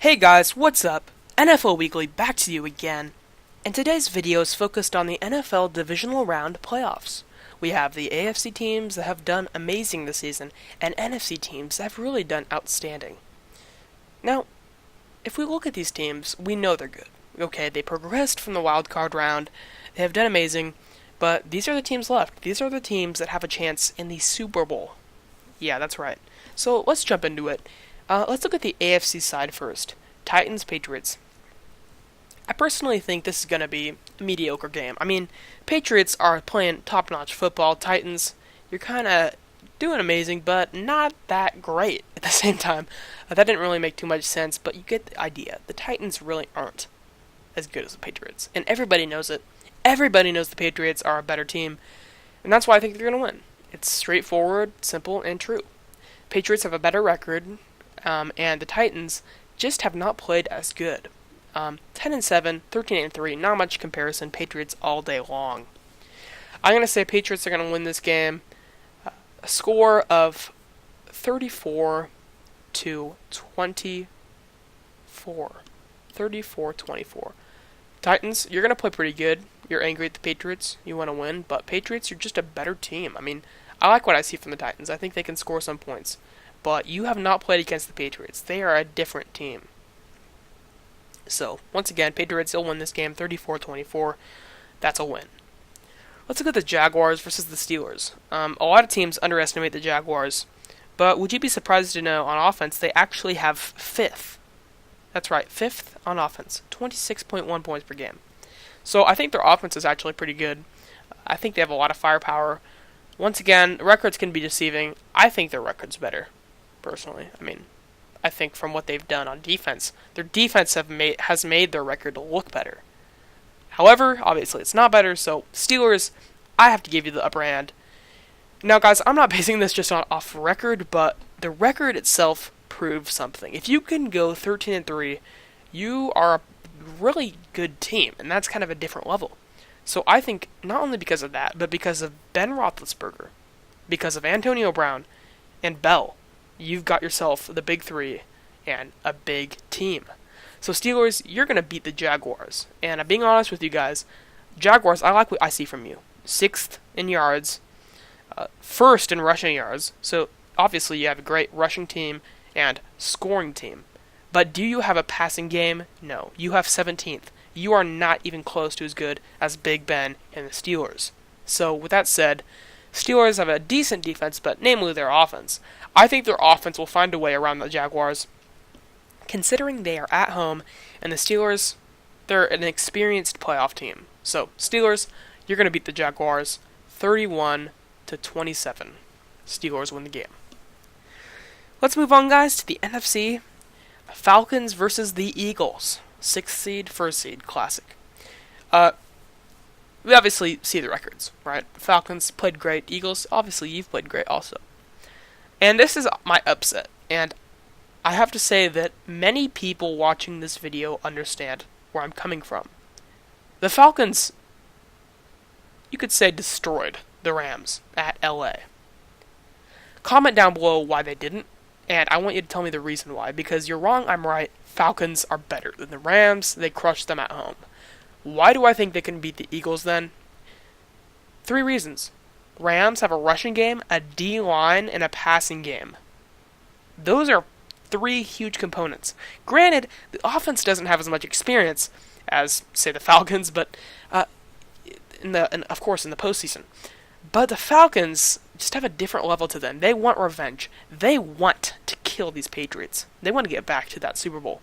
Hey guys, what's up? NFL Weekly back to you again. And today's video is focused on the NFL Divisional Round playoffs. We have the AFC teams that have done amazing this season, and NFC teams that have really done outstanding. Now, if we look at these teams, we know they're good. Okay, they progressed from the wild card round, they have done amazing, but these are the teams left. These are the teams that have a chance in the Super Bowl. Yeah, that's right. So let's jump into it. Let's look at the AFC side first. Titans, Patriots. I personally think this is going to be a mediocre game. I mean, Patriots are playing top-notch football. Titans, you're kind of doing amazing, but not that great at the same time. That didn't really make too much sense, but you get the idea. The Titans really aren't as good as the Patriots, and everybody knows it. Everybody knows the Patriots are a better team, and that's why I think they're going to win. It's straightforward, simple, and true. Patriots have a better record, and the Titans just have not played as good. 10-7, 13-3, not much comparison. Patriots all day long. I'm going to say Patriots are going to win this game. A score of 34-24. 34-24. Titans, you're going to play pretty good. You're angry at the Patriots. You want to win, but Patriots, you're just a better team. I mean, I like what I see from the Titans. I think they can score some points. But you have not played against the Patriots. They are a different team. So, once again, Patriots will win this game 34-24. That's a win. Let's look at the Jaguars versus the Steelers. A lot of teams underestimate the Jaguars. But would you be surprised to know on offense they actually have fifth? That's right, fifth on offense. 26.1 points per game. So I think their offense is actually pretty good. I think they have a lot of firepower. Once again, records can be deceiving. I think their record's better. Personally, I mean, I think from what they've done on defense, their defense has made their record look better. However, obviously it's not better, so Steelers, I have to give you the upper hand. Now guys, I'm not basing this just off record, but the record itself proves something. If you can go 13-3, you are a really good team, and that's kind of a different level. So I think not only because of that, but because of Ben Roethlisberger, because of Antonio Brown, and Bell, you've got yourself the big three and a big team. So Steelers, you're going to beat the Jaguars. And I'm being honest with you guys, Jaguars, I like what I see from you. 6th in yards, 1st in rushing yards. So obviously you have a great rushing team and scoring team. But do you have a passing game? No. You have 17th. You are not even close to as good as Big Ben and the Steelers. So with that said, Steelers have a decent defense, but namely their offense. I think their offense will find a way around the Jaguars, considering they are at home, and the Steelers, they're an experienced playoff team. So, Steelers, you're going to beat the Jaguars 31-27. Steelers win the game. Let's move on, guys, to the NFC. Falcons versus the Eagles. 6th seed, 1st seed, classic. We obviously see the records, right? Falcons played great. Eagles, obviously, you've played great also. And this is my upset. And I have to say that many people watching this video understand where I'm coming from. The Falcons, you could say, destroyed the Rams at LA. Comment down below why they didn't. And I want you to tell me the reason why. Because you're wrong, I'm right. Falcons are better than the Rams. They crushed them at home. Why do I think they can beat the Eagles then? 3 reasons. Rams have a rushing game, a D-line, and a passing game. Those are 3 huge components. Granted, the offense doesn't have as much experience as, say, the Falcons, but of course in the postseason. But the Falcons just have a different level to them. They want revenge. They want to kill these Patriots. They want to get back to that Super Bowl.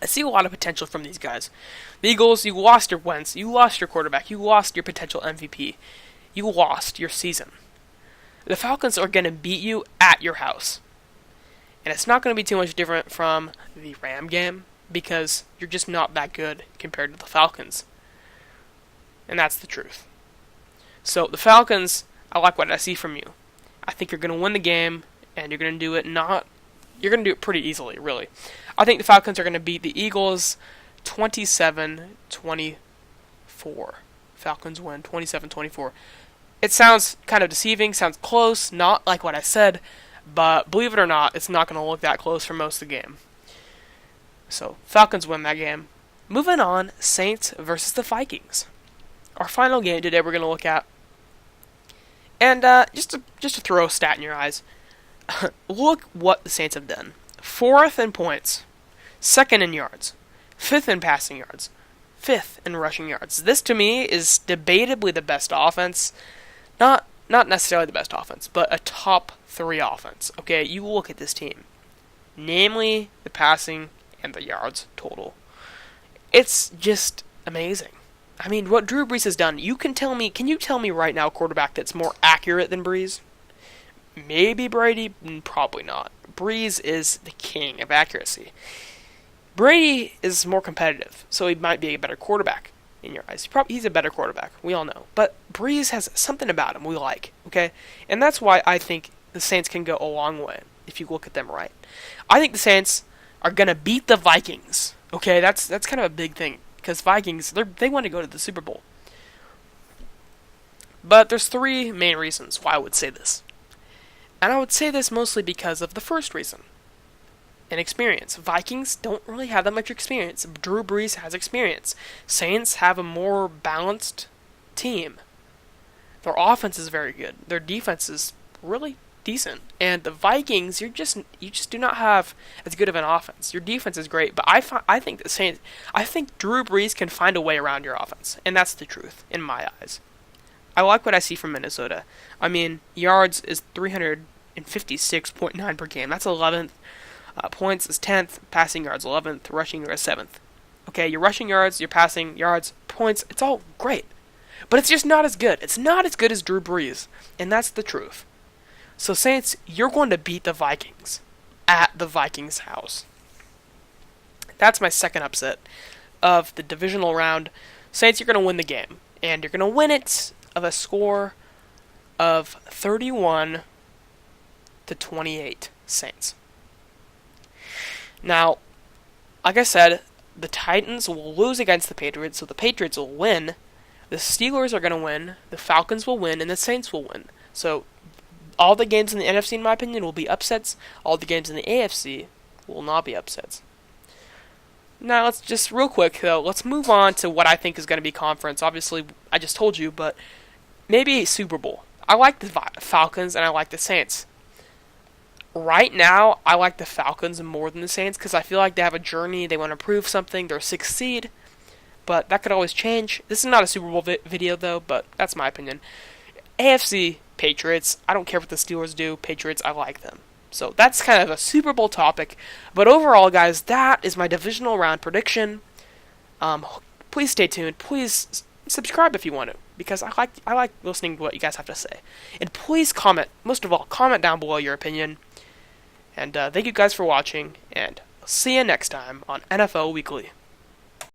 I see a lot of potential from these guys. The Eagles, you lost your Wentz, you lost your quarterback, you lost your potential MVP, you lost your season. The Falcons are going to beat you at your house. And it's not going to be too much different from the Ram game, because you're just not that good compared to the Falcons. And that's the truth. So, the Falcons, I like what I see from you. I think you're going to win the game, and you're going to do it you're going to do it pretty easily, really. I think the Falcons are going to beat the Eagles 27-24. Falcons win 27-24. It sounds kind of deceiving, sounds close, not like what I said, but believe it or not, it's not going to look that close for most of the game. So Falcons win that game. Moving on, Saints versus the Vikings. Our final game today we're going to look at. And just to throw a stat in your eyes, look what the Saints have done. 4th in points, 2nd in yards, 5th in passing yards, 5th in rushing yards. This to me is debatably the best offense. Not necessarily the best offense, but a top 3 offense. Okay, you look at this team. Namely, the passing and the yards total. It's just amazing. I mean, what Drew Brees has done, can you tell me right now a quarterback that's more accurate than Brees? Maybe Brady, probably not. Brees is the king of accuracy. Brady is more competitive, so he might be a better quarterback in your eyes. He's a better quarterback, we all know. But Brees has something about him we like, okay? And that's why I think the Saints can go a long way, if you look at them right. I think the Saints are going to beat the Vikings, okay? That's kind of a big thing, because Vikings, they want to go to the Super Bowl. But there's 3 main reasons why I would say this. And I would say this mostly because of the first reason. Inexperience. Vikings don't really have that much experience. Drew Brees has experience. Saints have a more balanced team. Their offense is very good. Their defense is really decent. And the Vikings, you just do not have as good of an offense. Your defense is great, but I think Drew Brees can find a way around your offense, and that's the truth in my eyes. I like what I see from Minnesota. I mean, yards is 356.9 per game. That's 11th. Points is 10th. Passing yards 11th. Rushing yards 7th. Okay, your rushing yards, your passing yards, points, it's all great. But it's just not as good. It's not as good as Drew Brees. And that's the truth. So Saints, you're going to beat the Vikings at the Vikings' house. That's my second upset of the divisional round. Saints, you're going to win the game. And you're going to win it of a score of 31-28 Saints. Now, like I said, the Titans will lose against the Patriots, so the Patriots will win. The Steelers are going to win, the Falcons will win, and the Saints will win. So, all the games in the NFC, in my opinion, will be upsets. All the games in the AFC will not be upsets. Now, let's just, real quick, though, let's move on to what I think is going to be conference. Obviously, I just told you, but maybe a Super Bowl. I like the Falcons, and I like the Saints. Right now, I like the Falcons more than the Saints, because I feel like they have a journey, they want to prove something, they're 6th seed, but that could always change. This is not a Super Bowl video, though, but that's my opinion. AFC, Patriots, I don't care what the Steelers do, Patriots, I like them. So that's kind of a Super Bowl topic. But overall, guys, that is my divisional round prediction. Please stay tuned. Please subscribe if you want to, because I like listening to what you guys have to say. And please comment. Most of all, comment down below your opinion. And thank you guys for watching, and I'll see you next time on NFL Weekly.